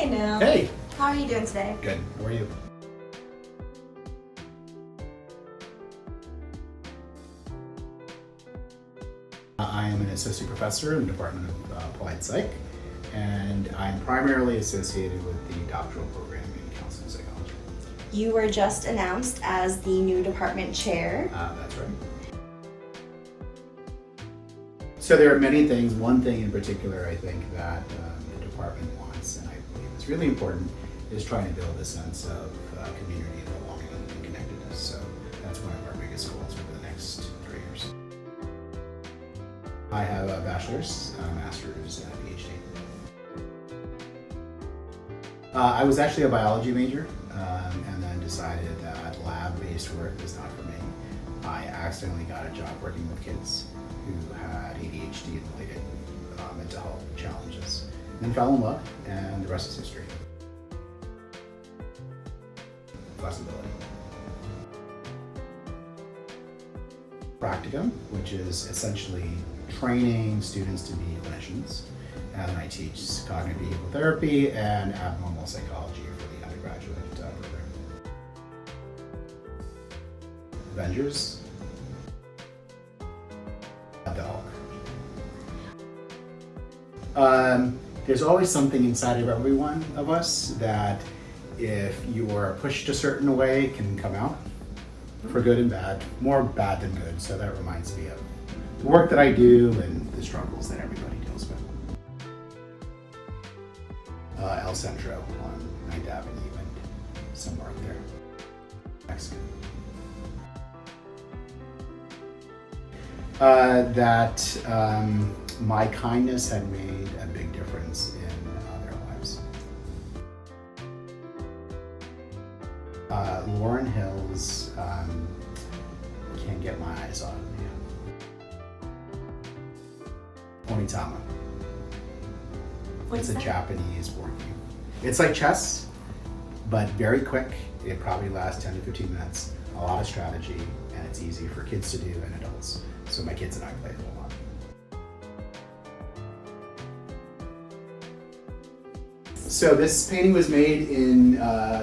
Hey, Anil. Hey. How are you doing today? Good. How are you? I am an associate professor in the Department of Applied Psych, and I'm primarily associated with the doctoral program in counseling psychology. You were just announced as the new department chair. That's right. So there are many things. One thing in particular I think that the department wants, and I believe is really important, is trying to build a sense of community, belonging, and connectedness. So that's one of our biggest goals for the next 3 years. I have a bachelor's, a master's, and a PhD. I was actually a biology major, and then decided that lab-based work was not for me. I accidentally got a job working with kids who had ADHD and related mental health challenges, and then fell in love, and the rest is history. Flexibility. Practicum, which is essentially training students to be clinicians, and I teach cognitive behavioral therapy and abnormal psychology for the undergraduate program. Avengers. The Hulk. There's always something inside of every one of us that, if you are pushed a certain way, can come out for good and bad, more bad than good. So that reminds me of the work that I do and the struggles that everybody deals with. El Centro on 9th Avenue and somewhere up there, Mexico. My kindness had made a big difference in their lives. Lauren Hills can't get my eyes off of me. Onitama. What's It's a that? Japanese board game. It's like chess, but very quick. It probably lasts 10 to 15 minutes. A lot of strategy, and it's easy for kids to do and adults. So my kids and I play it a lot. So this painting was made in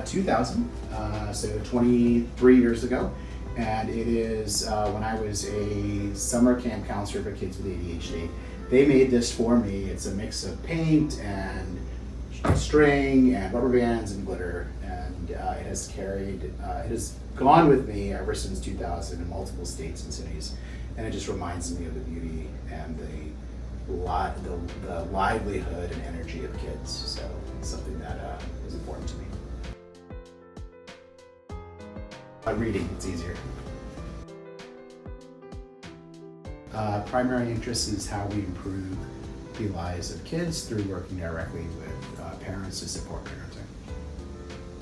2000, so 23 years ago. And it is when I was a summer camp counselor for kids with ADHD. They made this for me. It's a mix of paint and string and rubber bands and glitter. And it has gone with me ever since 2000 in multiple states and cities. And it just reminds me of the beauty and the livelihood and energy of kids. So it's something that is important to me. Reading, it's easier. Primary interest is how we improve the lives of kids through working directly with parents to support parenting.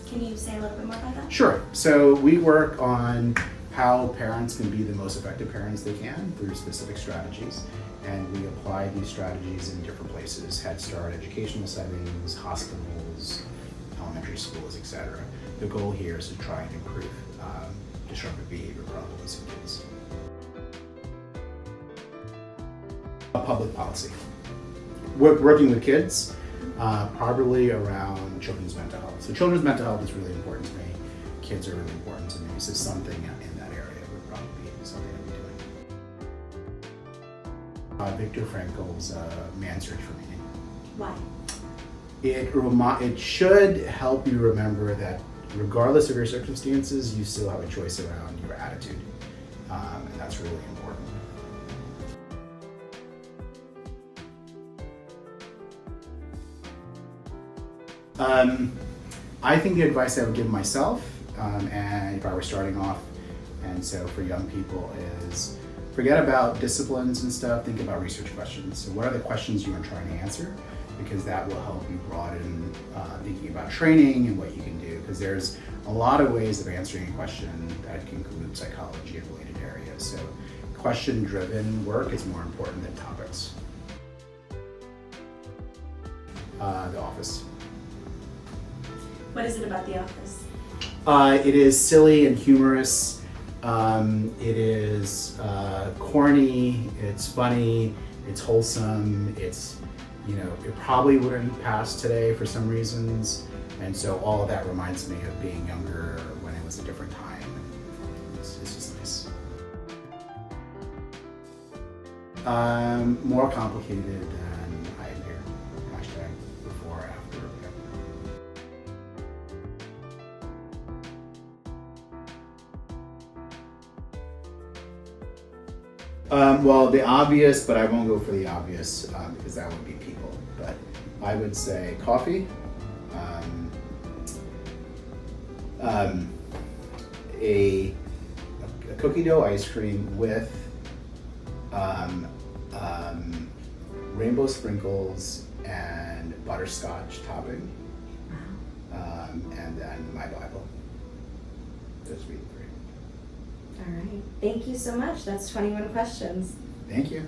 Can you say a little bit more about that? Sure. So we work on how parents can be the most effective parents they can through specific strategies. And we apply these strategies in different places: Head Start, educational settings, hospitals, elementary schools, etc. The goal here is to try and improve disruptive behavior problems in kids. Public policy. Working with kids, probably around children's mental health. So children's mental health is really important to me. Kids are really important to me. So something in that area would probably be something I'd be doing. Viktor Frankl's Man's Search for Meaning. Why? It should help you remember that regardless of your circumstances, you still have a choice around your attitude, and that's really important. I think the advice I would give myself, and if I were starting off, and so for young people, is forget about disciplines and stuff, think about research questions. So what are the questions you are trying to answer? Because that will help you broaden thinking about training and what you can do. Because there's a lot of ways of answering a question that can include psychology and related areas. So question-driven work is more important than topics. The Office. What is it about The Office? It is silly and humorous. It is corny. It's funny. It's wholesome. It's it probably wouldn't pass today for some reasons. And so all of that reminds me of being younger when it was a different time. It's just nice. More complicated than I hear. Hashtag before, after, whatever. Well, the obvious, but I won't go for the obvious because that would be people. But I would say coffee. A cookie dough ice cream with rainbow sprinkles and butterscotch topping, and then my Bible. Those would be the three. All right. Thank you so much. That's 21 questions. Thank you.